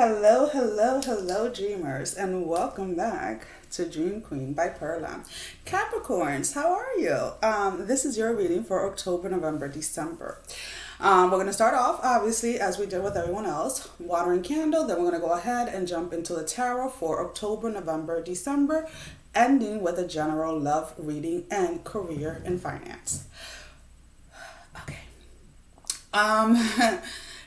Hello, hello, hello, dreamers, and welcome back to Dream Queen by Perla. Capricorns, how are you? This is your reading for October, November, December. We're going to start off, obviously, as we did with everyone else, water and candle. Then we're going to go ahead and jump into the tarot for October, November, December, ending with a general love reading and career and finance. Okay.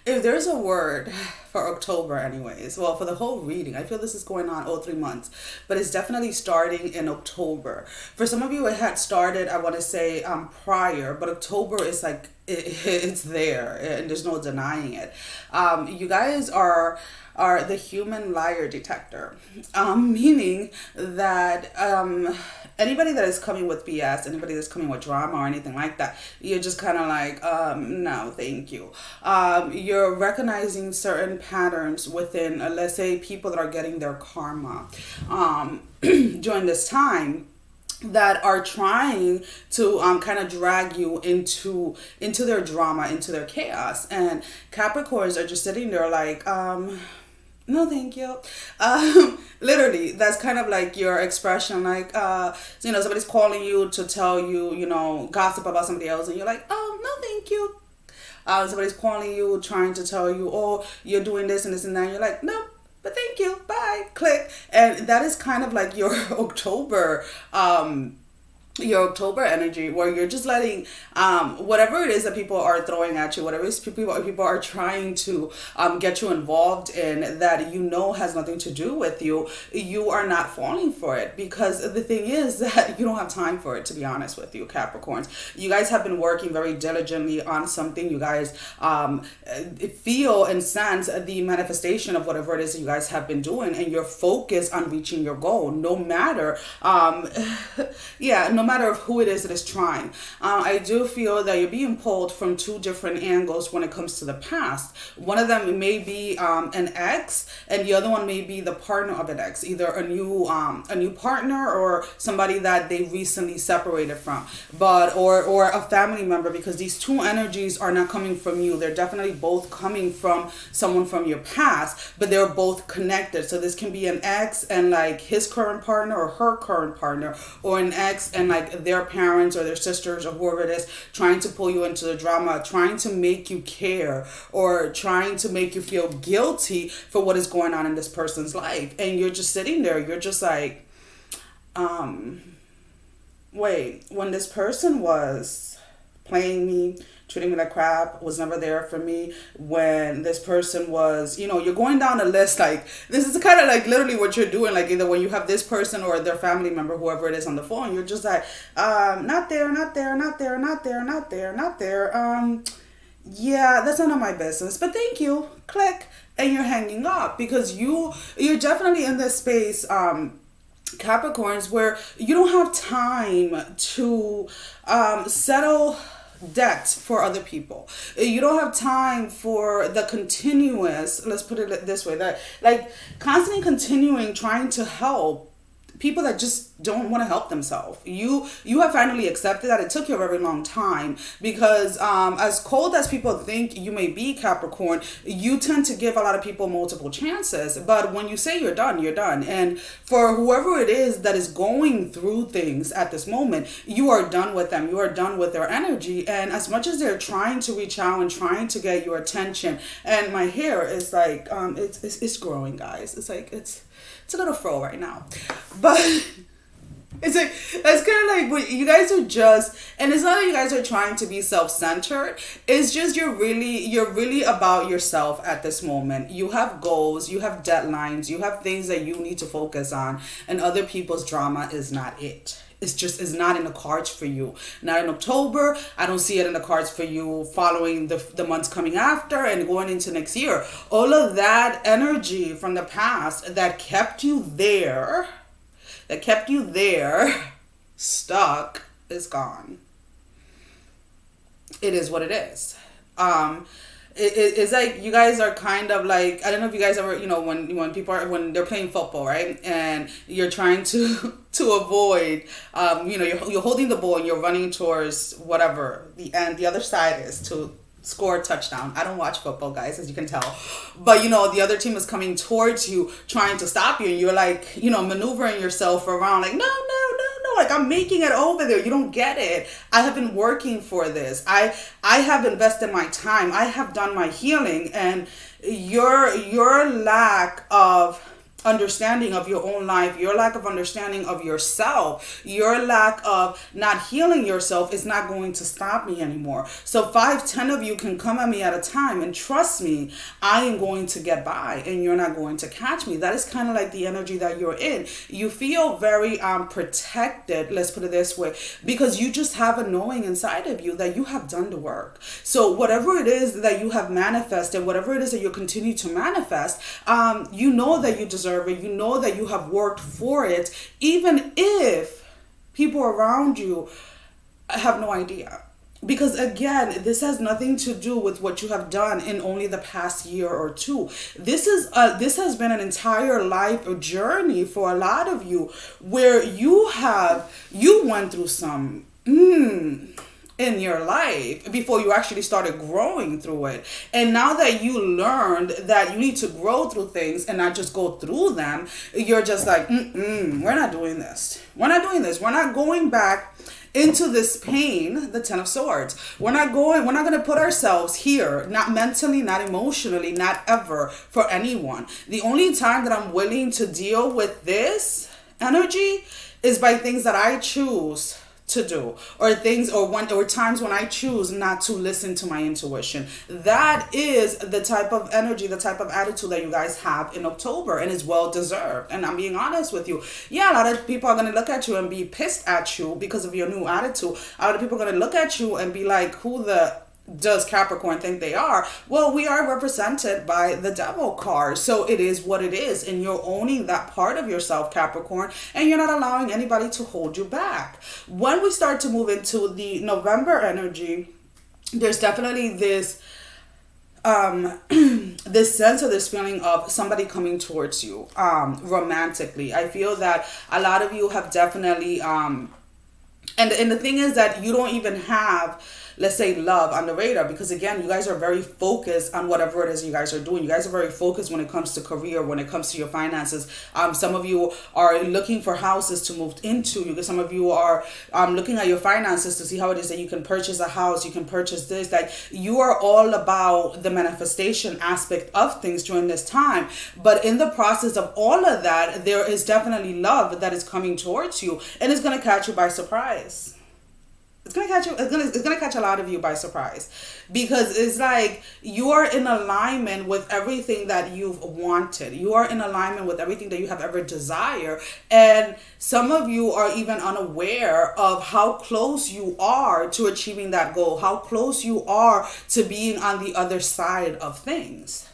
If there's a word for October anyways, well, for the whole reading, I feel this is going on all 3 months, but it's definitely starting in October. For some of you, it had started, I want to say, prior, but October is like, it's there, and there's no denying it. You guys are the human liar detector, meaning that anybody that is coming with BS, anybody that's coming with drama or anything like that, you're just kind of like, no, thank you. You're recognizing certain patterns within, let's say, people that are getting their karma during this time, that are trying to kind of drag you into their drama, into their chaos. And Capricorns are just sitting there like, no, thank you. Literally, that's kind of like your expression, like, somebody's calling you to tell you, gossip about somebody else, and you're like, oh, no, thank you. Somebody's calling you, trying to tell you, oh, you're doing this and this and that, and you're like, no, but thank you, bye, click. And that is kind of like your October energy, where you're just letting whatever it is that people are throwing at you, whatever it is people are trying to get you involved in, that has nothing to do with you, you are not falling for it, because the thing is that you don't have time for it, to be honest with you, Capricorns. You guys have been working very diligently on something. You guys feel and sense the manifestation of whatever it is that you guys have been doing, and you're focused on reaching your goal, no matter no matter who it is that is trying. I do feel that you're being pulled from two different angles when it comes to the past. One of them may be an ex, and the other one may be the partner of an ex, either a new partner or somebody that they recently separated from, or a family member, because these two energies are not coming from you. They're definitely both coming from someone from your past, but they're both connected. So this can be an ex and like his current partner or her current partner, or an ex and like their parents or their sisters or whoever it is, trying to pull you into the drama, trying to make you care, or trying to make you feel guilty for what is going on in this person's life. And you're just sitting there, you're just like, wait, when this person was playing me, treating me like crap, was never there for me, when this person was, you're going down a list, like, this is kind of like literally what you're doing, like either when you have this person or their family member, whoever it is on the phone, you're just like, not there, not there, not there, not there, not there, not there, yeah, that's none of my business, but thank you, click, and you're hanging up, because you're definitely in this space, Capricorns, where you don't have time to settle debt for other people. You don't have time for the continuous, let's put it this way, that like constantly continuing trying to help people that just don't want to help themselves. You have finally accepted that. It took you a very long time, because as cold as people think you may be, Capricorn, you tend to give a lot of people multiple chances. But when you say you're done, you're done. And for whoever it is that is going through things at this moment, you are done with them. You are done with their energy. And as much as they're trying to reach out and trying to get your attention, and my hair is like, it's growing, guys. It's like, it's a little fro right now, but it's like, that's kind of like what you guys are just, and it's not that you guys are trying to be self-centered. It's just you're really about yourself at this moment. You have goals, you have deadlines, you have things that you need to focus on, and other people's drama is not it. It's not in the cards for you. Not in October. I don't see it in the cards for you following the months coming after and going into next year. All of that energy from the past that kept you there, stuck, is gone. It is what it is. It's like you guys are kind of like, I don't know if you guys ever, when people are, when they're playing football, right? And you're trying to avoid, you're holding the ball and you're running towards whatever the other side is to score a touchdown. I don't watch football, guys, as you can tell. But, the other team is coming towards you, trying to stop you. And you're like, maneuvering yourself around like, no, no, no, no. Like, I'm making it over there. You don't get it. I have been working for this. I have invested my time. I have done my healing. And your lack of understanding of your own life, your lack of understanding of yourself, your lack of not healing yourself is not going to stop me anymore. So 5-10 of you can come at me at a time, and trust me, I am going to get by and you're not going to catch me. That is kind of like the energy that you're in. You feel very protected, let's put it this way, because you just have a knowing inside of you that you have done the work. So whatever it is that you have manifested, whatever it is that you continue to manifest, you know that you deserve it. You know that you have worked for it, even if people around you have no idea. Because again, this has nothing to do with what you have done in only the past year or two. This has been an entire life journey for a lot of you, where you went through some in your life before you actually started growing through it. And now that you learned that you need to grow through things and not just go through them, you're just like, we're not doing this. We're not doing this. We're not going back into this pain, the 10 of Swords. We're not going to put ourselves here, not mentally, not emotionally, not ever, for anyone. The only time that I'm willing to deal with this energy is by things that I choose to do, or times when I choose not to listen to my intuition. That is the type of energy, the type of attitude that you guys have in October, and is well deserved. And I'm being honest with you. Yeah, a lot of people are going to look at you and be pissed at you because of your new attitude. A lot of people are going to look at you and be like, who the does Capricorn think they are? Well, we are represented by the Devil card. So it is what it is. And you're owning that part of yourself, Capricorn, and you're not allowing anybody to hold you back. When we start to move into the November energy, there's definitely this this sense or this feeling of somebody coming towards you romantically. I feel that a lot of you have definitely and the thing is that you don't even have, let's say, love on the radar, because again, you guys are very focused on whatever it is you guys are doing. You guys are very focused when it comes to career, when it comes to your finances. Some of you are looking for houses to move into. Some of you are looking at your finances to see how it is that you can purchase a house, you can purchase this. Like, you are all about the manifestation aspect of things during this time. But in the process of all of that, there is definitely love that is coming towards you, and it's going to catch you by surprise. It's gonna catch you. It's gonna catch a lot of you by surprise, because it's like you are in alignment with everything that you've wanted. You are in alignment with everything that you have ever desired, and some of you are even unaware of how close you are to achieving that goal. How close you are to being on the other side of things.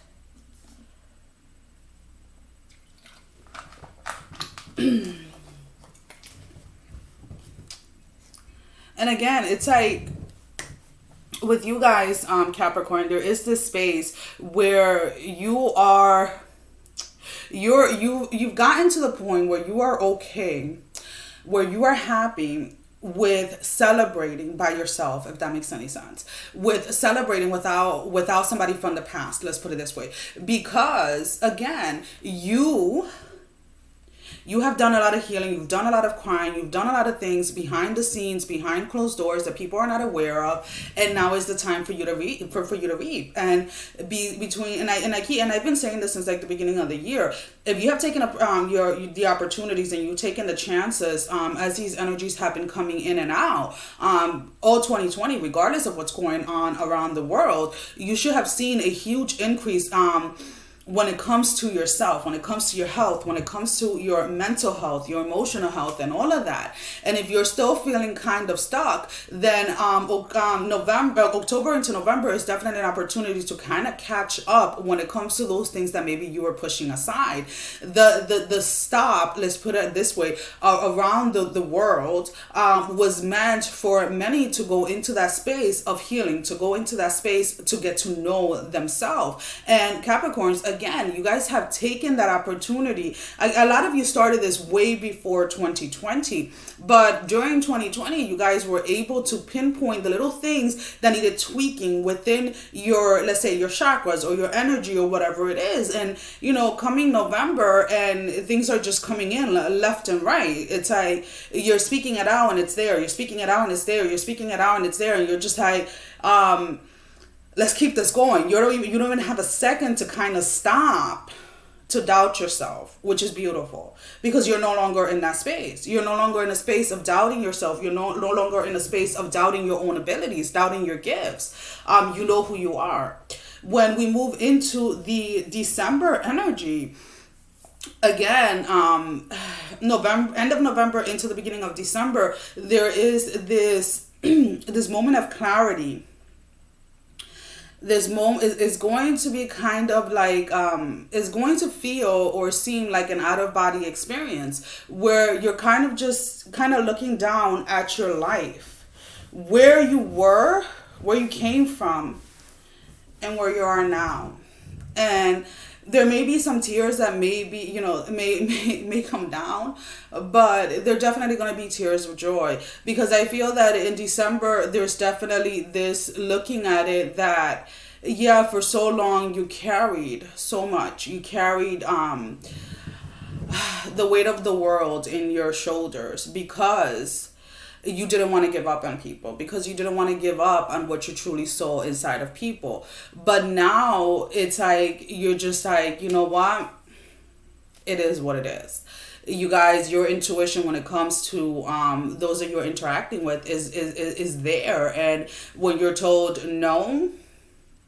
And again, it's like with you guys, Capricorn, there is this space where you've gotten to the point where you are okay, where you are happy with celebrating by yourself, if that makes any sense, with celebrating without somebody from the past. Let's put it this way, because again, you have done a lot of healing, you've done a lot of crying, you've done a lot of things behind the scenes, behind closed doors that people are not aware of, and now is the time for you to reap, for you to reap, and be between. And I've been saying this since like the beginning of the year. If you have taken up the opportunities and you've taken the chances, as these energies have been coming in and out, all 2020, regardless of what's going on around the world, you should have seen a huge increase. When it comes to yourself, when it comes to your health, when it comes to your mental health, your emotional health, and all of that. And if you're still feeling kind of stuck, then October into November is definitely an opportunity to kind of catch up when it comes to those things that maybe you were pushing aside. The stop, let's put it this way, around the world was meant for many to go into that space of healing, to go into that space to get to know themselves. And Capricorns, again, you guys have taken that opportunity. A lot of you started this way before 2020, but during 2020, you guys were able to pinpoint the little things that needed tweaking within your, let's say, your chakras or your energy or whatever it is. And, coming November, and things are just coming in left and right. It's like you're speaking it out and it's there. You're speaking it out and it's there. You're speaking it out and it's there. And you're just like, let's keep this going. You don't even have a second to kind of stop to doubt yourself, which is beautiful, because you're no longer in that space. You're no longer in a space of doubting yourself. You're no longer in a space of doubting your own abilities, doubting your gifts. You know who you are. When we move into the December energy, again, November, end of November into the beginning of December, there is this this moment of clarity. This moment is going to be kind of like, is going to feel or seem like an out-of-body experience, where you're kind of looking down at your life, where you were, where you came from, and where you are now. And there may be some tears that may come down, but they're definitely going to be tears of joy, because I feel that in December, there's definitely this looking at it that, yeah, for so long you carried so much. You carried the weight of the world in your shoulders, because you didn't want to give up on people, because you didn't want to give up on what you truly saw inside of people. But now it's like, you're just like, you know what? It is what it is. You guys, your intuition when it comes to those that you're interacting with is there. And when you're told no,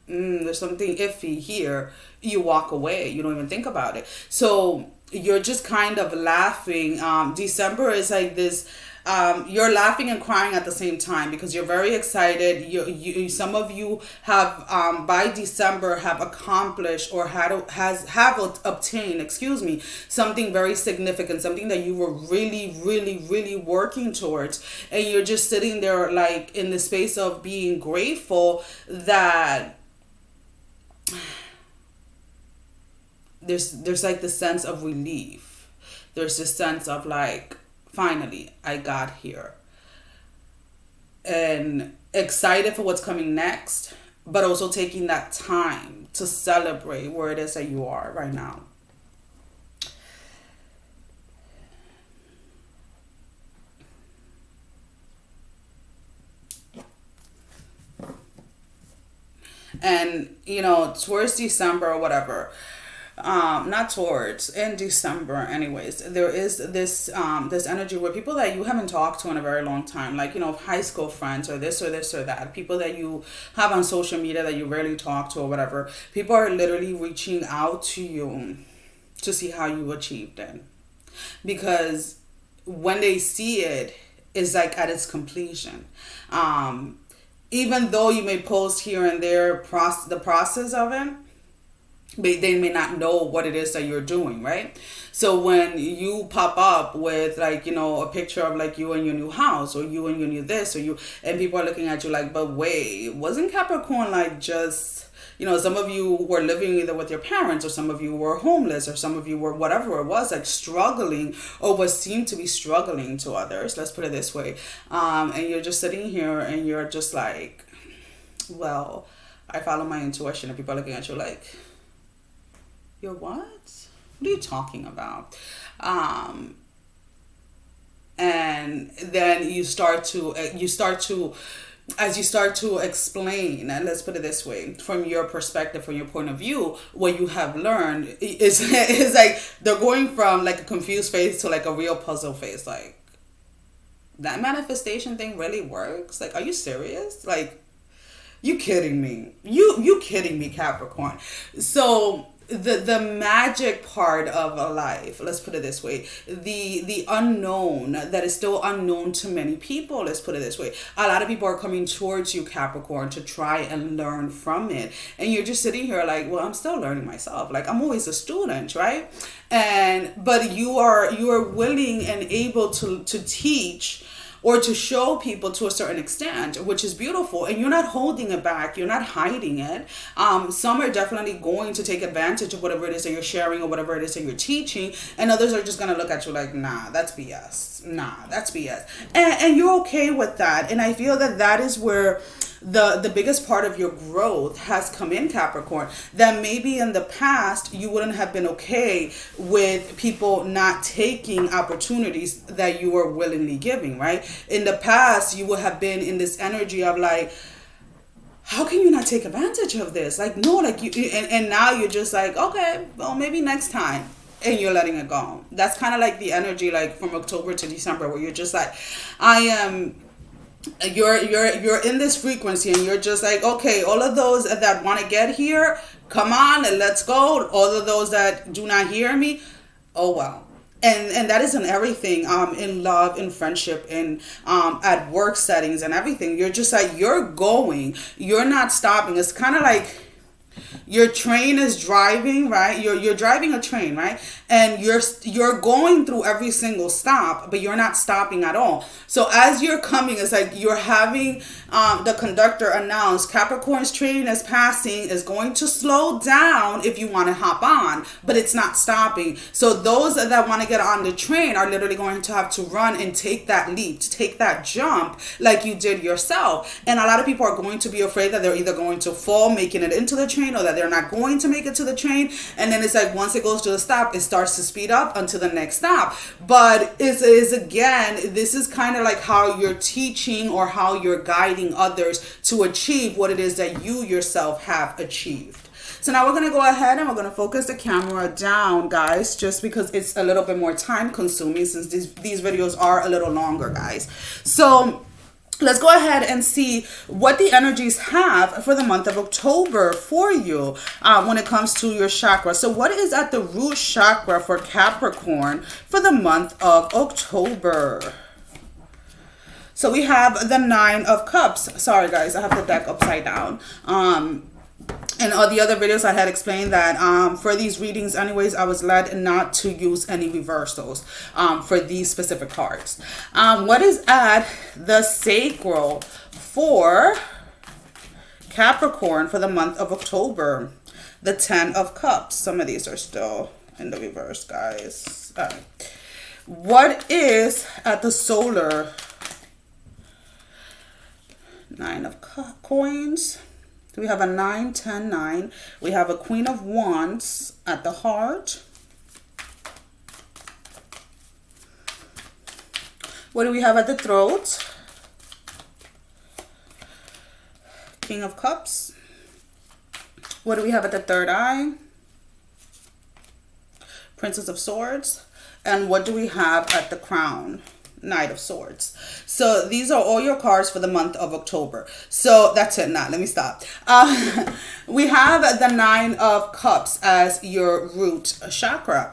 there's something iffy here, you walk away. You don't even think about it. So you're just kind of laughing. December is like this. You're laughing and crying at the same time, because you're very excited. You some of you have by December have accomplished or have obtained, something very significant, something that you were really, really, really working towards, and you're just sitting there like in the space of being grateful that there's like the sense of relief. There's this sense of like, finally, I got here. And excited for what's coming next, but also taking that time to celebrate where it is that you are right now. And, towards December or whatever, in December anyways, there is this this energy where people that you haven't talked to in a very long time, like, high school friends or this or that, people that you have on social media that you rarely talk to or whatever, people are literally reaching out to you to see how you achieved it. Because when they see it, it's like at its completion. Even though you may post here and there the process of it, they may not know what it is that you're doing, right? So when you pop up with like, a picture of like you and your new house, or you and your new this, and people are looking at you like, but wait, wasn't Capricorn like just, some of you were living either with your parents, or some of you were homeless, or some of you were whatever it was, like struggling, or what seemed to be struggling to others, let's put it this way. And you're just sitting here and you're just like, well, I follow my intuition, and people are looking at you like, you're what? What are you talking about? And then you start to as you start to explain, and let's put it this way, from your perspective, from your point of view, what you have learned is like they're going from like a confused face to like a real puzzle face. Like, that manifestation thing really works? Like, are you serious? Like, you kidding me? You kidding me, Capricorn? So the magic part of a life, let's put it this way, the unknown that is still unknown to many people, let's put it this way, a lot of people are coming towards you, Capricorn, to try and learn from it, and you're just sitting here like, well, I'm still learning myself, like I'm always a student, right? But you are willing and able to teach or to show people to a certain extent, which is beautiful. And you're not holding it back. You're not hiding it. Some are definitely going to take advantage of whatever it is that you're sharing or whatever it is that you're teaching. And others are just going to look at you like, nah, that's BS. Nah, that's BS. And you're okay with that. And I feel that that is where the biggest part of your growth has come in, Capricorn, that maybe in the past you wouldn't have been okay with people not taking opportunities that you were willingly giving, right? In the past, you would have been in this energy of like, how can you not take advantage of this? Like, no, like you, and now you're just like, okay, well, maybe next time. And you're letting it go. That's kind of like the energy, like from October to December, where you're just like, you're in this frequency, and you're just like, okay, all of those that want to get here, come on and let's go. All of those that do not hear me, oh well. And that is in everything, in love, in friendship, in at work settings and everything. You're just like, you're going, you're not stopping. It's kind of like your train is driving, right? You're driving a train, right? And you're going through every single stop, but you're not stopping at all. So as you're coming, it's like you're having the conductor announce Capricorn's train is passing, is going to slow down if you want to hop on, but it's not stopping. So those that want to get on the train are literally going to have to run and take that leap, to take that jump like you did yourself. And a lot of people are going to be afraid that they're either going to fall making it into the train, or that they're not going to make it to the train. And then it's like, once it goes to the stop, it starts to speed up until the next stop. But is again, this is kind of like how you're teaching or how you're guiding others to achieve what it is that you yourself have achieved. So now we're going to go ahead and we're going to focus the camera down, guys, just because it's a little bit more time consuming, since these videos are a little longer, guys. So let's go ahead and see what the energies have for the month of October for you when it comes to your chakra. So what is at the root chakra for Capricorn for the month of October? So we have the Nine of Cups. Sorry, guys, I have the deck upside down. In all the other videos, I had explained that for these readings anyways, I was led not to use any reversals for these specific cards. What is at the sacral for Capricorn for the month of October? The Ten of Cups. Some of these are still in the reverse, guys. What is at the solar? Nine of Coins. So we have a 9, 10, 9. We have a Queen of Wands at the heart. What do we have at the throat? King of Cups. What do we have at the third eye? Princess of Swords. And what do we have at the crown? Knight of Swords. So these are all your cards for the month of October. So that's it. Now let me stop. We have the Nine of Cups as your root chakra.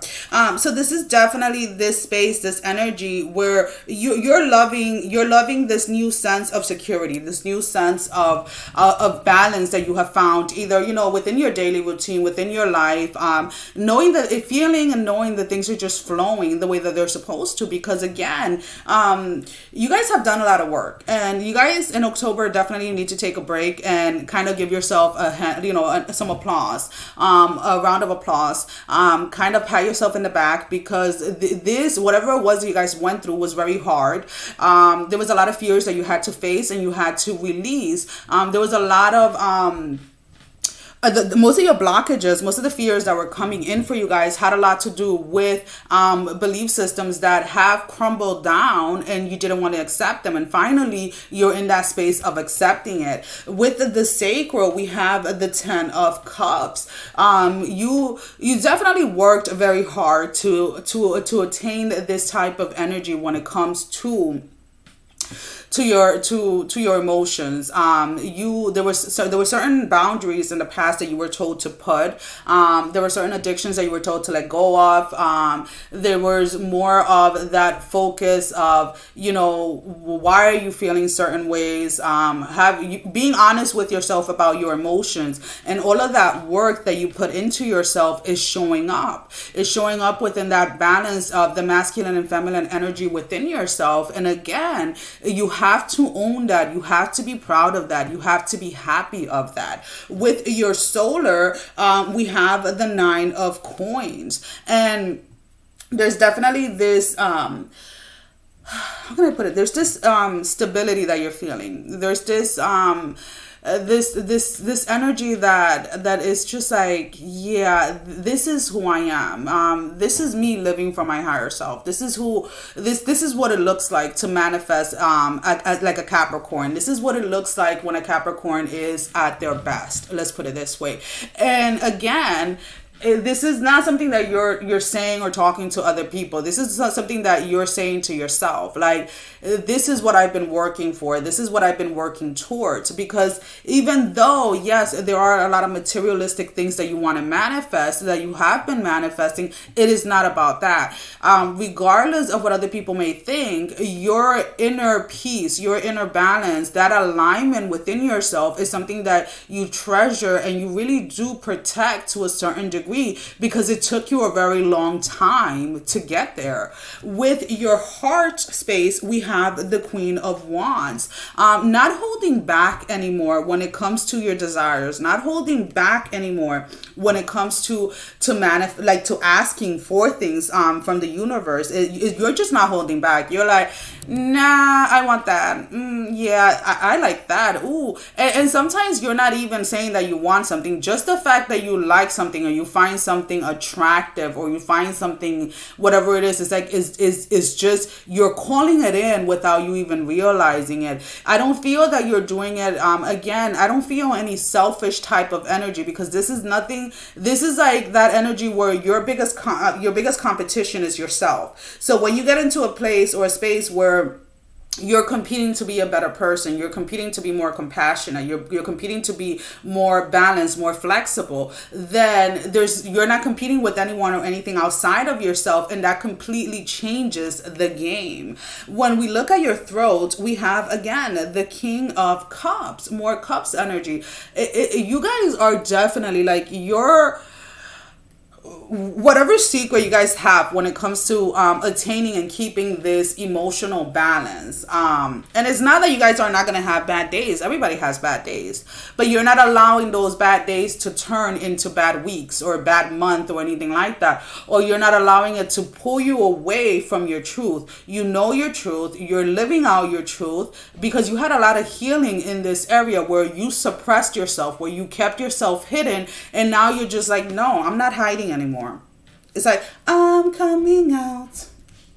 So this is definitely this space, this energy where you're loving this new sense of security, this new sense of balance that you have found, either within your daily routine, within your life, knowing that feeling and knowing that things are just flowing the way that they're supposed to. Because again, you guys have done a lot of work, and you guys in October definitely need to take a break and kind of give yourself a hand, some applause, a round of applause, kind of pat yourself in the back, because this, whatever it was that you guys went through, was very hard. There was a lot of fears that you had to face and you had to release. There was a lot of most of your blockages, most of the fears that were coming in for you guys had a lot to do with belief systems that have crumbled down and you didn't want to accept them. And finally, you're in that space of accepting it. With the sacral, we have the Ten of Cups. You definitely worked very hard to attain this type of energy when it comes to to your emotions. There were certain boundaries in the past that you were told to put. There were certain addictions that you were told to let go of. There was more of that focus of, why are you feeling certain ways? Being honest with yourself about your emotions, and all of that work that you put into yourself is showing up. It's showing up within that balance of the masculine and feminine energy within yourself. And again, you have to own that. You have to be proud of that. You have to be happy of that. With your solar, we have the 9 of coins, and there's definitely this how can I put it? There's this stability that you're feeling. There's this this energy that is just like, yeah, this is who I am. This is me living for my higher self. This is what it looks like to manifest like a Capricorn. This is what it looks like when a Capricorn is at their best. Let's put it this way. And again, this is not something that you're saying or talking to other people. This is something that you're saying to yourself. Like, this is what I've been working for. This is what I've been working towards. Because even though, yes, there are a lot of materialistic things that you want to manifest, that you have been manifesting, it is not about that. Regardless of what other people may think, your inner peace, your inner balance, that alignment within yourself is something that you treasure and you really do protect to a certain degree, because it took you a very long time to get there. With your heart space, we have the Queen of Wands. Not holding back anymore when it comes to your desires, not holding back anymore when it comes to asking for things from the universe. You're just not holding back. You're like, nah, I want that. Yeah, I like that. Ooh. And sometimes you're not even saying that you want something. Just the fact that you like something, or you find something attractive, or you find something, whatever it is like, is just, you're calling it in without you even realizing it. I don't feel that you're doing it. Again, I don't feel any selfish type of energy, because this is nothing. This is like that energy where your biggest competition is yourself. So when you get into a place or a space where you're competing to be a better person, you're competing to be more compassionate, you're competing to be more balanced, more flexible, then you're not competing with anyone or anything outside of yourself, and that completely changes the game. When we look at your throat, we have, again, the King of Cups, more Cups energy. You guys are definitely like, whatever secret you guys have when it comes to attaining and keeping this emotional balance. And it's not that you guys are not going to have bad days. Everybody has bad days. But you're not allowing those bad days to turn into bad weeks or a bad month or anything like that. Or you're not allowing it to pull you away from your truth. You know your truth. You're living out your truth, because you had a lot of healing in this area where you suppressed yourself, where you kept yourself hidden. And now you're just like, no, I'm not hiding anymore. It's like, I'm coming out.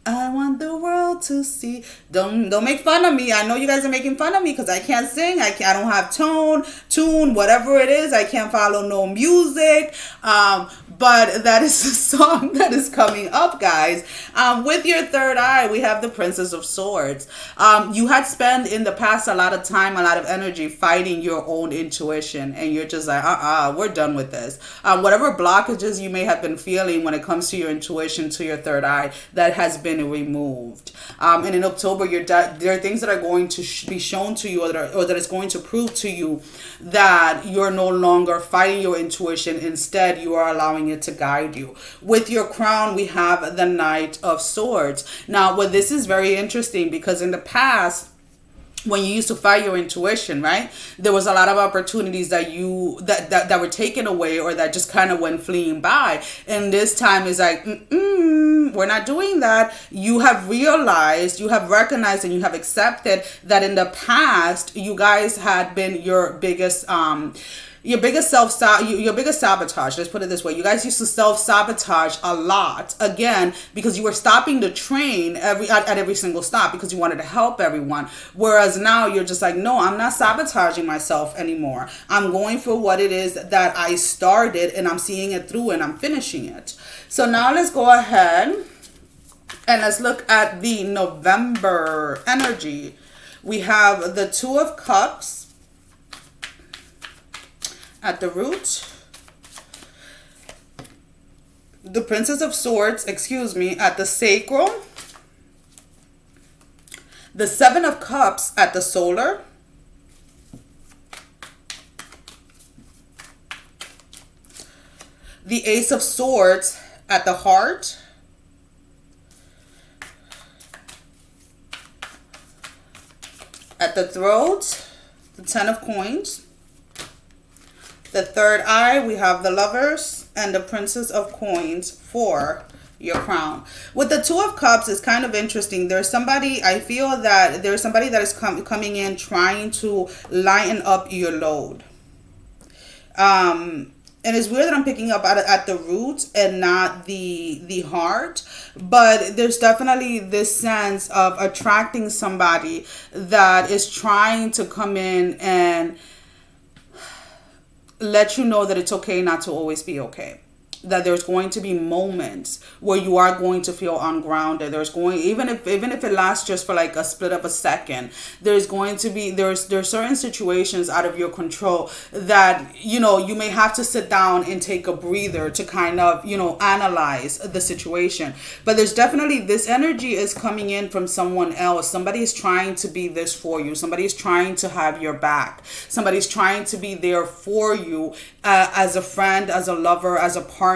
I want the world to see. Don't make fun of me. I know you guys are making fun of me because I can't sing. I don't have tune, whatever it is. I can't follow no music. But that is the song that is coming up, guys. With your third eye, we have the Princess of Swords. You had spent in the past a lot of time, a lot of energy fighting your own intuition. And you're just like, we're done with this. Whatever blockages you may have been feeling when it comes to your intuition, to your third eye, that has been removed. And in October, there are things that are going to be shown to you, or that is going to prove to you that you're no longer fighting your intuition. Instead, you are allowing it to guide you. With your crown, we have the Knight of Swords. Now, this is very interesting, because in the past, when you used to fight your intuition, right, there was a lot of opportunities that were taken away, or that just kind of went fleeing by. And this time is like, we're not doing that. You have realized, you have recognized, and you have accepted that in the past, you guys had been your biggest sabotage. Let's put it this way. You guys used to self-sabotage a lot, again, because you were stopping the train at every single stop, because you wanted to help everyone. Whereas now you're just like, no, I'm not sabotaging myself anymore. I'm going for what it is that I started, and I'm seeing it through, and I'm finishing it. So now let's go ahead and let's look at the November energy. We have the Two of Cups at the root. The Princess of Swords, at the sacral. The Seven of Cups at the solar. The Ace of Swords at the heart. At the throat, the Ten of Coins. The third eye, we have the Lovers and the Princess of Coins for your crown. With the Two of Cups, it's kind of interesting. There's somebody, I feel that there's somebody that is coming in trying to lighten up your load. And it's weird that I'm picking up at the root and not the heart. But there's definitely this sense of attracting somebody that is trying to come in and let you know that it's okay not to always be okay. That there's going to be moments where you are going to feel ungrounded. Even if it lasts just for like a split of a second, there's certain situations out of your control that, you may have to sit down and take a breather to kind of, analyze the situation. But there's definitely, this energy is coming in from someone else. Somebody is trying to be this for you. Somebody is trying to have your back. Somebody's trying to be there for you as a friend, as a lover, as a partner.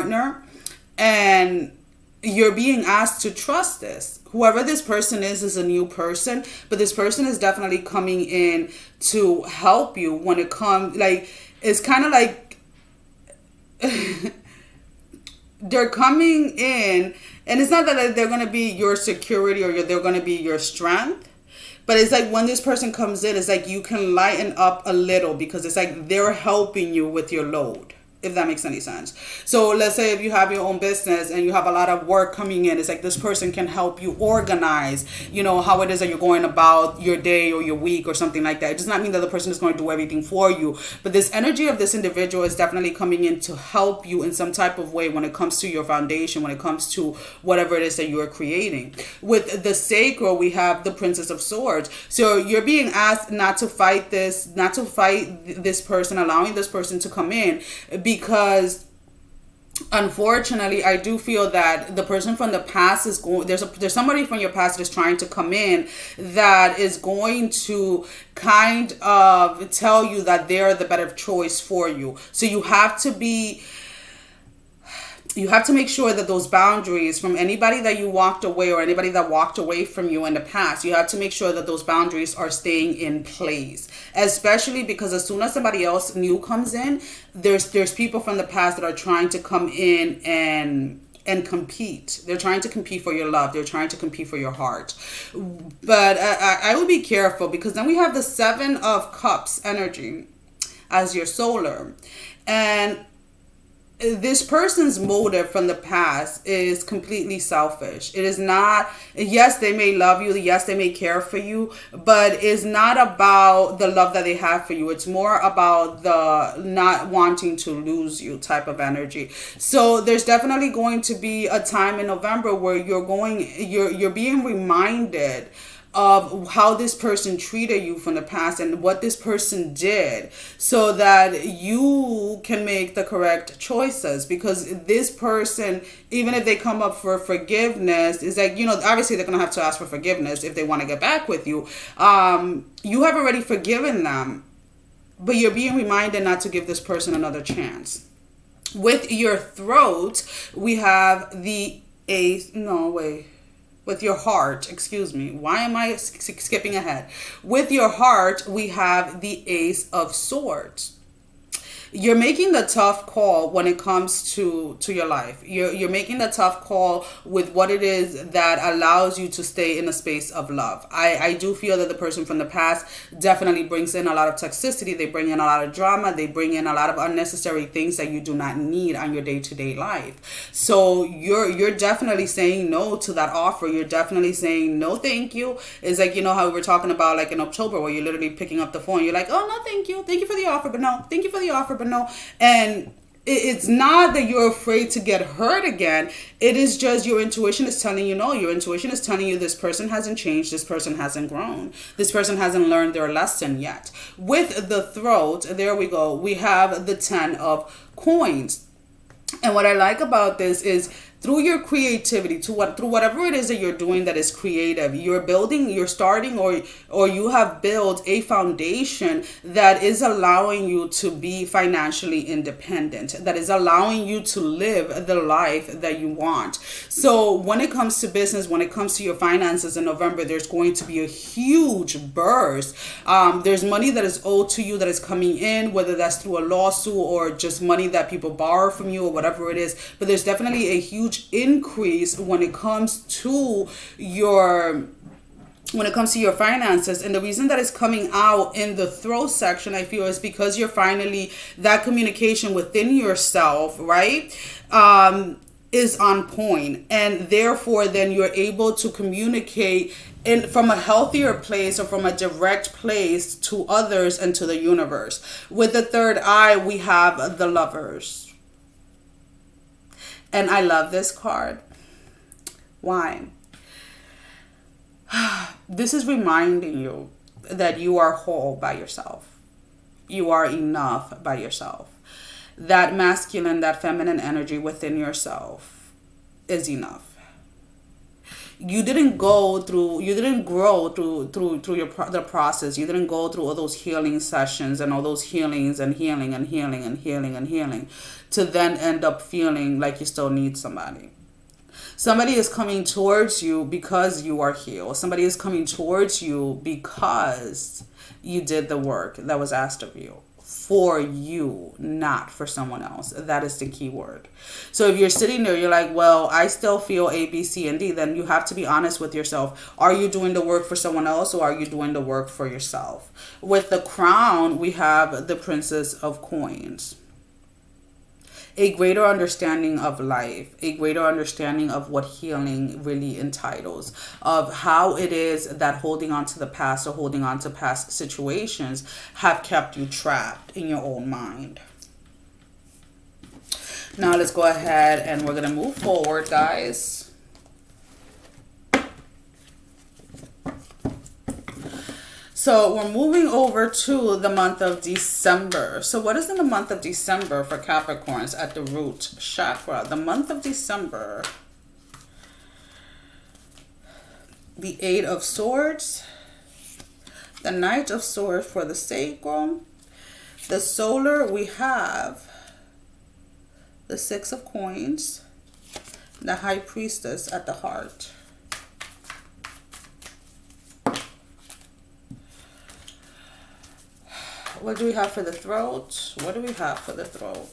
And you're being asked to trust this. Whoever this person is a new person, but this person is definitely coming in to help you when it comes, like, it's kind of like they're coming in, and it's not that they're going to be your security or they're going to be your strength. But it's like when this person comes in, it's like you can lighten up a little because it's like they're helping you with your load. If that makes any sense. So let's say if you have your own business and you have a lot of work coming in, it's like this person can help you organize, how it is that you're going about your day or your week or something like that. It does not mean that the person is going to do everything for you, but this energy of this individual is definitely coming in to help you in some type of way when it comes to your foundation, when it comes to whatever it is that you are creating. With the sacral, we have the Princess of Swords. So you're being asked not to fight this person, allowing this person to come in, because unfortunately I do feel that the person from the past is going, there's somebody from your past that is trying to come in that is going to kind of tell you that they're the better choice for you. So you have to make sure that those boundaries from anybody that you walked away or anybody that walked away from you in the past, you have to make sure that those boundaries are staying in place. Especially because as soon as somebody else new comes in, there's people from the past that are trying to come in and compete. They're trying to compete for your love. They're trying to compete for your heart. But I would be careful, because then we have the Seven of Cups energy as your solar. And this person's motive from the past is completely selfish. It is not, yes, they may love you, yes, they may care for you, but it's not about the love that they have for you. It's more about the not wanting to lose you type of energy. So there's definitely going to be a time in November where you're being reminded of how this person treated you from the past and what this person did, so that you can make the correct choices. Because this person, even if they come up for forgiveness, is like, obviously they're gonna have to ask for forgiveness if they want to get back with you. You have already forgiven them, but you're being reminded not to give this person another chance. With your throat, we have the Ace. No, wait. With your heart, why am I skipping ahead? With your heart, we have the Ace of Swords. You're making the tough call when it comes to your life. You're making the tough call with what it is that allows you to stay in a space of love. I do feel that the person from the past definitely brings in a lot of toxicity. They bring in a lot of drama. They bring in a lot of unnecessary things that you do not need on your day-to-day life. So you're definitely saying no to that offer. You're definitely saying no, thank you. It's like, how we were talking about like in October, where you're literally picking up the phone. You're like, oh, no, thank you. Thank you for the offer, but no. Thank you for the offer, but no. And It's not that you're afraid to get hurt again. It is just your intuition is telling you no. Your intuition is telling you this person hasn't changed. This person hasn't grown. This person hasn't learned their lesson yet. With the throat, there we go. We have the 10 of coins. And what I like about this is through your creativity, through whatever it is that you're doing that is creative, you're building, you're starting, or you have built a foundation that is allowing you to be financially independent, that is allowing you to live the life that you want. So when it comes to business, when it comes to your finances in November, there's going to be a huge burst. There's money that is owed to you that is coming in, whether that's through a lawsuit or just money that people borrow from you or whatever it is. But there's definitely a huge increase when it comes to your finances. And the reason that it's coming out in the throat section, I feel, is because you're finally, that communication within yourself, right, is on point. And therefore then you're able to communicate from a healthier place, or from a direct place, to others and to the universe. With the third eye, we have the Lovers. And I love this card. Why? This is reminding you that you are whole by yourself. You are enough by yourself. That masculine, that feminine energy within yourself is enough. You didn't grow through the process. You didn't go through all those healing sessions and all those healings and healing to then end up feeling like you still need somebody. Somebody is coming towards you because you are healed. Somebody is coming towards you because you did the work that was asked of you. For you, not for someone else. That is the key word. So if you're sitting there, you're like, well, I still feel A, B, C, and D, then you have to be honest with yourself. Are you doing the work for someone else, or are you doing the work for yourself? With the Crown, we have the Princess of Coins. A greater understanding of life, a greater understanding of what healing really entitles, of how it is that holding on to the past or holding on to past situations have kept you trapped in your own mind. Now let's go ahead and we're going to move forward, guys. So we're moving over to the month of December. So what is in the month of December for Capricorns at the root chakra? The month of December. The 8 of Swords. The Knight of Swords for the sacral. The solar, we have the 6 of Coins. The High Priestess at the heart. What do we have for the throat? What do we have for the throat?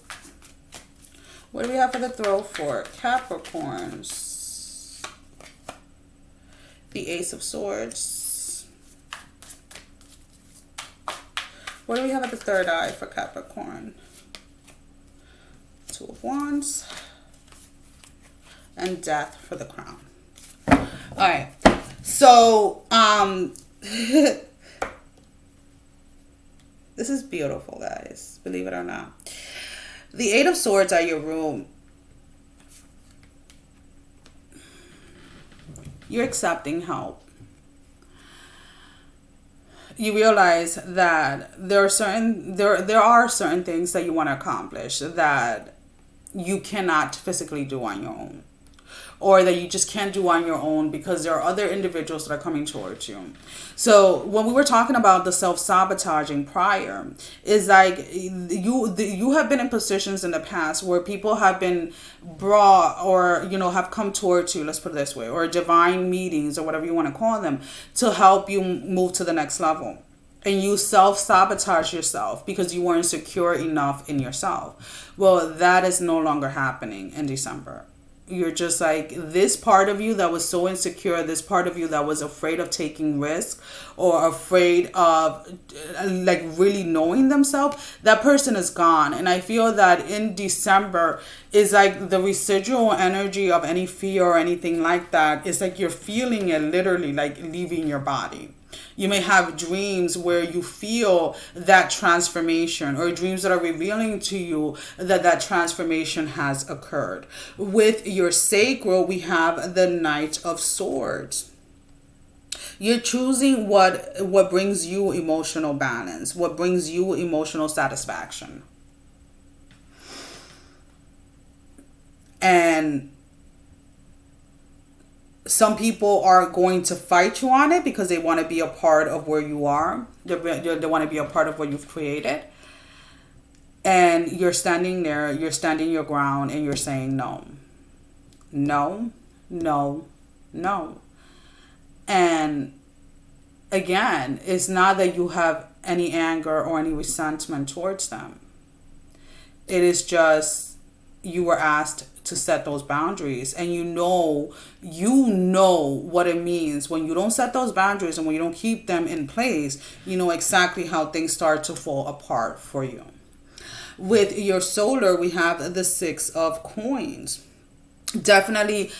What do we have for the throat for Capricorns? The Ace of Swords. What do we have at the third eye for Capricorn? 2 of Wands. And Death for the crown. All right. So, this is beautiful, guys. Believe it or not. The 8 of Swords are your room. You're accepting help. You realize that there are certain things that you want to accomplish that you cannot physically do on your own, or that you just can't do on your own because there are other individuals that are coming towards you. So when we were talking about the self-sabotaging prior, is like you have been in positions in the past where people have been brought, or have come towards you, let's put it this way, or divine meetings or whatever you want to call them, to help you move to the next level. And you self-sabotage yourself because you weren't secure enough in yourself. Well, that is no longer happening in December. You're just like, this part of you that was so insecure, this part of you that was afraid of taking risks or afraid of like really knowing themselves, that person is gone. And I feel that in December is like the residual energy of any fear or anything like that. It's like you're feeling it literally like leaving your body. You may have dreams where you feel that transformation, or dreams that are revealing to you that that transformation has occurred. With your sacral, we have the Knight of Swords. You're choosing what brings you emotional balance, what brings you emotional satisfaction. And some people are going to fight you on it because they want to be a part of where you are. They want to be a part of what you've created. And you're standing there, you're standing your ground, and you're saying no. No, no, no. And again, it's not that you have any anger or any resentment towards them. It is just you were asked to set those boundaries, and you know what it means when you don't set those boundaries and when you don't keep them in place. You know exactly how things start to fall apart for you. With your solar, we have the Six of Coins. Definitely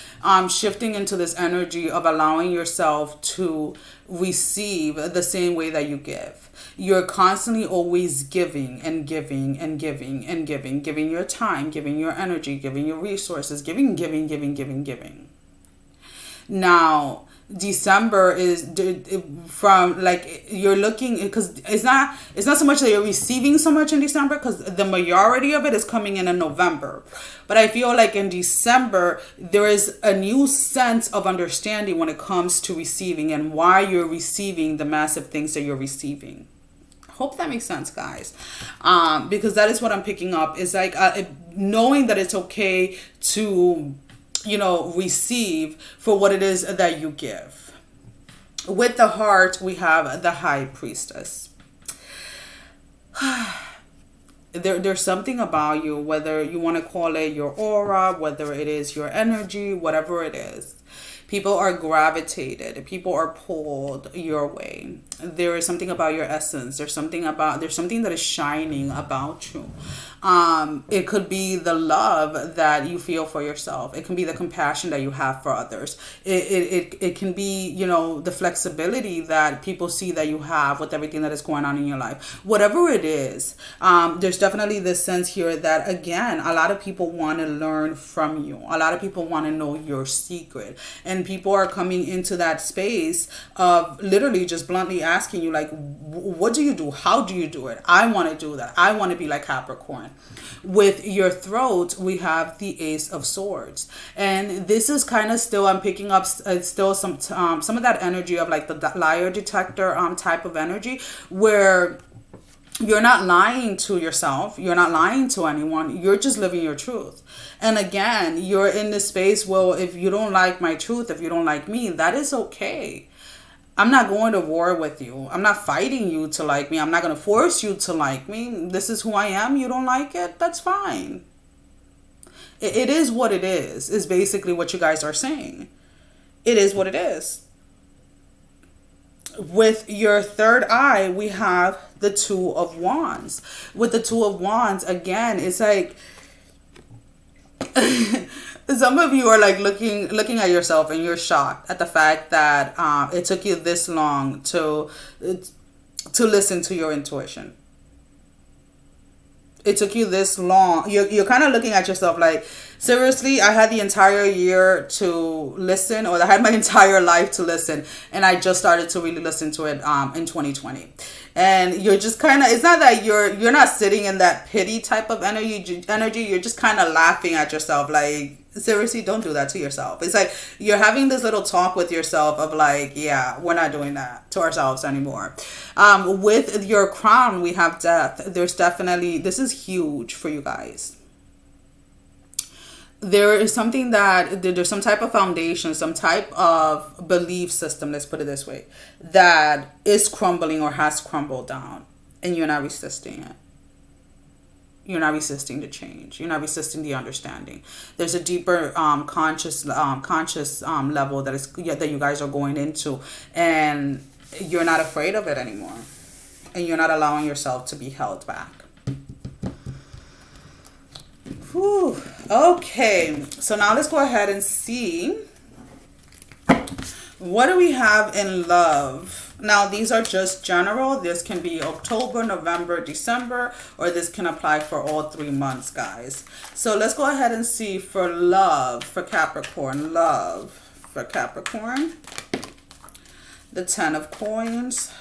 shifting into this energy of allowing yourself to receive the same way that you give. You're constantly always giving and giving and giving and giving your time, giving your energy, giving your resources, giving. Now, December is from, like, you're looking, because it's not so much that you're receiving so much in December, because the majority of it is coming in November. But I feel like in December there is a new sense of understanding when it comes to receiving and why you're receiving the massive things that you're receiving. Hope that makes sense, guys, because that is what I'm picking up. Is like knowing that it's okay to, receive for what it is that you give. With the Heart, we have the High Priestess. There's something about you, whether you want to call it your aura, whether it is your energy, whatever it is. People are gravitated. People are pulled your way. There is something about your essence. There's something that is shining about you. It could be the love that you feel for yourself. It can be the compassion that you have for others. It can be, the flexibility that people see that you have with everything that is going on in your life. Whatever it is, there's definitely this sense here that, again, a lot of people want to learn from you. A lot of people want to know your secret. And people are coming into that space of literally just bluntly asking you, like, what do you do? How do you do it? I want to do that. I want to be like Capricorn. With your Throat, we have the Ace of Swords. And this is kind of still, I'm picking up still some of that energy of like the liar detector type of energy, where you're not lying to yourself. You're not lying to anyone. You're just living your truth. And again, you're in this space, well, if you don't like my truth, if you don't like me, that is okay. I'm not going to war with you. I'm not fighting you to like me. I'm not going to force you to like me. This is who I am. You don't like it? That's fine. It is what it is basically what you guys are saying. It is what it is. With your third eye, we have the Two of Wands. With the Two of Wands, again, it's like some of you are like looking at yourself and you're shocked at the fact that it took you this long to listen to your intuition. It took you this long. You're kind of looking at yourself like, seriously, I had the entire year to listen, or I had my entire life to listen, and I just started to really listen to it in 2020. And you're just kind of, it's not that you're not sitting in that pity type of energy. You're just kind of laughing at yourself like, seriously, don't do that to yourself. It's like you're having this little talk with yourself of like, yeah, we're not doing that to ourselves anymore. With your Crown, we have Death. There's definitely, this is huge for you guys. There is something that there's some type of foundation, some type of belief system, let's put it this way, that is crumbling or has crumbled down, and you're not resisting it. You're not resisting the change. You're not resisting the understanding. There's a deeper conscious level that you guys are going into, and you're not afraid of it anymore, and you're not allowing yourself to be held back. Whew. Okay, so now let's go ahead and see What do we have in love? Now, these are just general. This can be October, November, December, or this can apply for all 3 months, guys. So let's go ahead and see for love for Capricorn. Love for Capricorn. The 10 of Coins.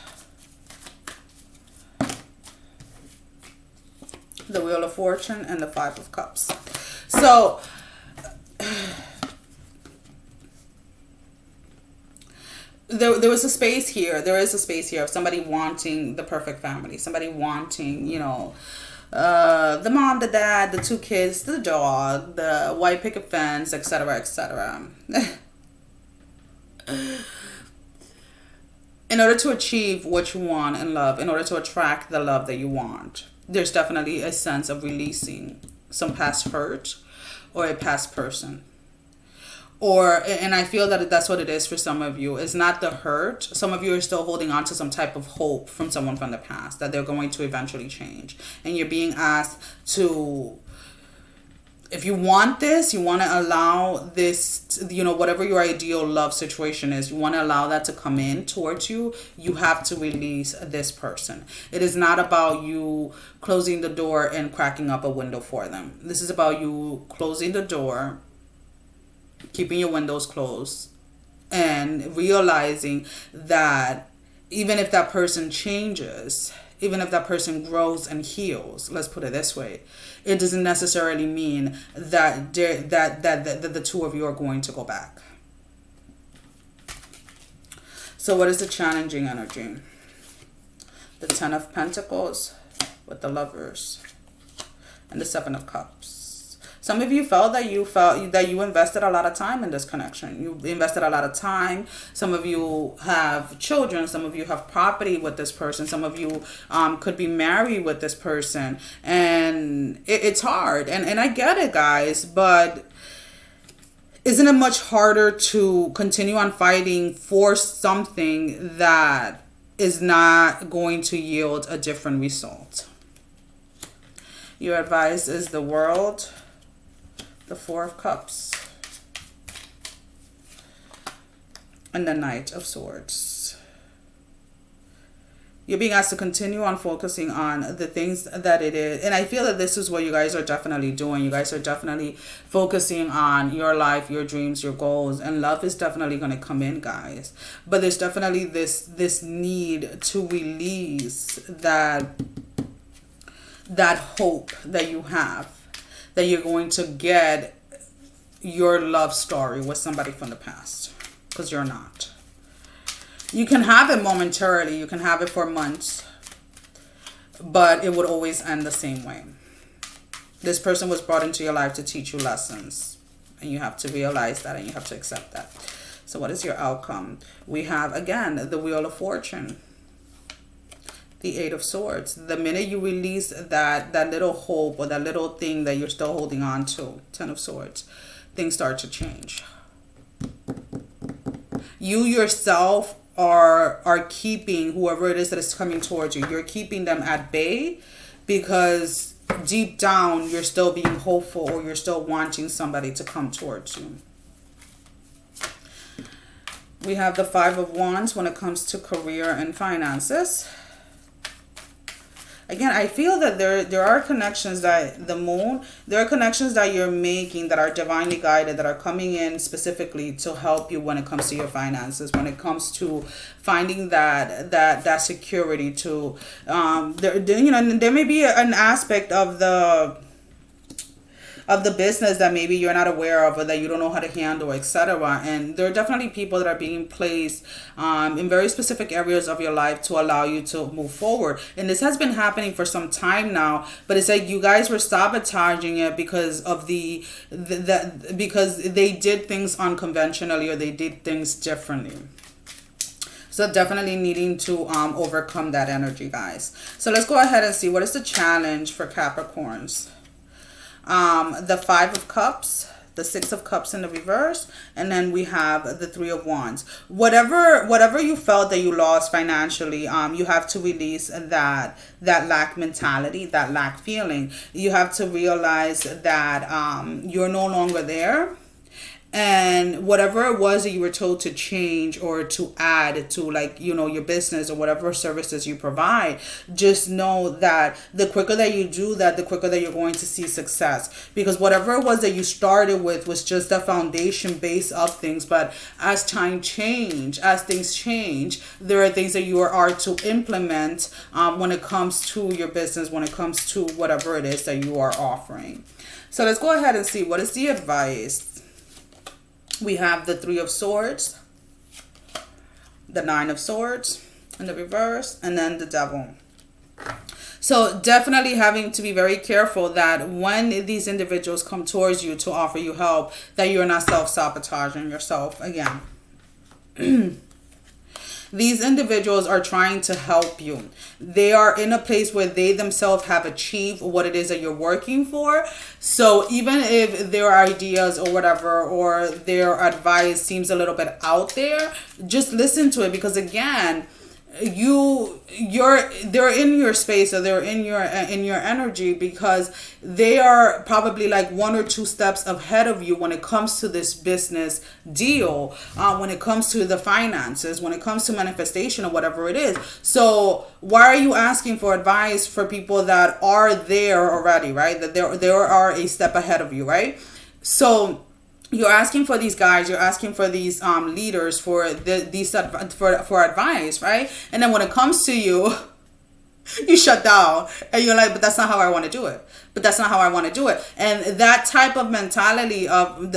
The Wheel of Fortune and the 5 of Cups. So there was a space here. There is a space here of somebody wanting the perfect family. Somebody wanting, you know, the mom, the dad, the 2 kids, the dog, the white picket fence, etc., etc. In order to achieve what you want in love, in order to attract the love that you want, there's definitely a sense of releasing some past hurt or a past person. And I feel that that's what it is for some of you. It's not the hurt. Some of you are still holding on to some type of hope from someone from the past that they're going to eventually change. And you're being asked to, if you want this, you want to allow this, you know, whatever your ideal love situation is, you want to allow that to come in towards you. You have to release this person. It is not about you closing the door and cracking up a window for them. This is about you closing the door, keeping your windows closed, and realizing that even if that person changes, even if that person grows and heals, let's put it this way, it doesn't necessarily mean that the 2 of you are going to go back. So what is the challenging energy? The 10 of Pentacles with the Lovers and the 7 of Cups. Some of you felt that you invested a lot of time in this connection. You invested a lot of time. Some of you have children. Some of you have property with this person. Some of you could be married with this person. And it's hard. And I get it, guys. But isn't it much harder to continue on fighting for something that is not going to yield a different result? Your advice is the World. The 4 of Cups and the Knight of Swords. You're being asked to continue on focusing on the things that it is. And I feel that this is what you guys are definitely doing. You guys are definitely focusing on your life, your dreams, your goals. And love is definitely going to come in, guys. But there's definitely this need to release that hope that you have, that you're going to get your love story with somebody from the past, because you're not. You can have it momentarily, you can have it for months, but it would always end the same way. This person was brought into your life to teach you lessons, and you have to realize that, and you have to accept that. So what is your outcome? We have, again, the Wheel of Fortune. The 8 of Swords. The minute you release that little hope or that little thing that you're still holding on to, 10 of Swords, things start to change. You yourself are keeping whoever it is that is coming towards you. You're keeping them at bay because deep down you're still being hopeful, or you're still wanting somebody to come towards you. We have the 5 of Wands when it comes to career and finances. Again, I feel that there are connections that the moon, there are connections that you're making that are divinely guided, that are coming in specifically to help you when it comes to your finances, when it comes to finding that security to, you know, there may be an aspect of the business that maybe you're not aware of, or that you don't know how to handle, etc. And there are definitely people that are being placed in very specific areas of your life to allow you to move forward. And this has been happening for some time now, but it's like you guys were sabotaging it because of because they did things unconventionally, or they did things differently. So definitely needing to overcome that energy, guys. So let's go ahead and see what is the challenge for Capricorns. The 5 of Cups, the 6 of Cups in the reverse, and then we have the 3 of Wands. Whatever you felt that you lost financially, you have to release that lack mentality, that lack feeling. You have to realize that you're no longer there. And whatever it was that you were told to change or to add to, like, you know, your business or whatever services you provide, just know that the quicker that you do that, the quicker that you're going to see success. Because whatever it was that you started with was just the foundation base of things. But as time change, as things change, there are things that you are to implement when it comes to your business, when it comes to whatever it is that you are offering. So let's go ahead and see, what is the advice? We have the Three of Swords, the Nine of Swords in the reverse, and then the Devil. So definitely having to be very careful that when these individuals come towards you to offer you help, that you're not self-sabotaging yourself again. These individuals are trying to help you. They are in a place where they themselves have achieved what it is that you're working for. So even if their ideas or whatever, or their advice seems a little bit out there, just listen to it. Because again, they're in your space, or they're in your energy, because they are probably like 1 or 2 steps ahead of you when it comes to this business deal, when it comes to the finances, when it comes to manifestation or whatever it is. So why are you asking for advice for people that are there already, right? That they are a step ahead of you, right? So you're asking for these guys, you're asking for these leaders for advice, right? And then when it comes to you, you shut down and you're like, but that's not how I want to do it. But that's not how I want to do it. And that type of mentality of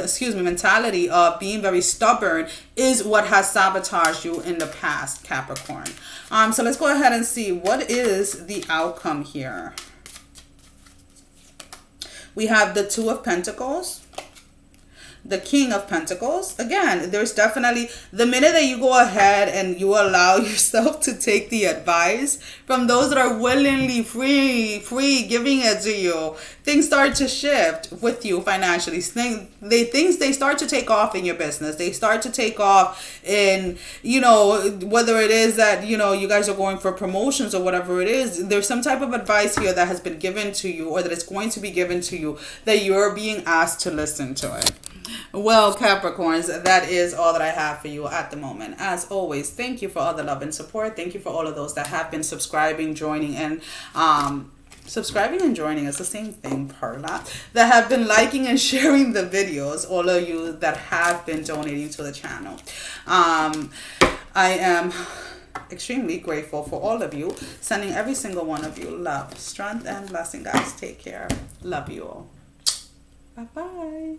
being very stubborn is what has sabotaged you in the past, Capricorn. So let's go ahead and see, what is the outcome here? We have the Two of Pentacles, the King of Pentacles. Again, there's definitely, the minute that you go ahead and you allow yourself to take the advice from those that are willingly free giving it to you, things start to shift with you financially. They start to take off in your business. They start to take off in, you know, whether it is that, you know, you guys are going for promotions or whatever it is. There's some type of advice here that has been given to you, or that is going to be given to you, that you're being asked to listen to it. Well, Capricorns, that is all that I have for you at the moment. As always, thank you for all the love and support. Thank you for all of those that have been subscribing, joining, and subscribing and joining is the same thing, Perla, that have been liking and sharing the videos. All of you that have been donating to the channel. I am extremely grateful for all of you. Sending every single one of you love, strength, and blessing, guys. Take care. Love you all. Bye-bye.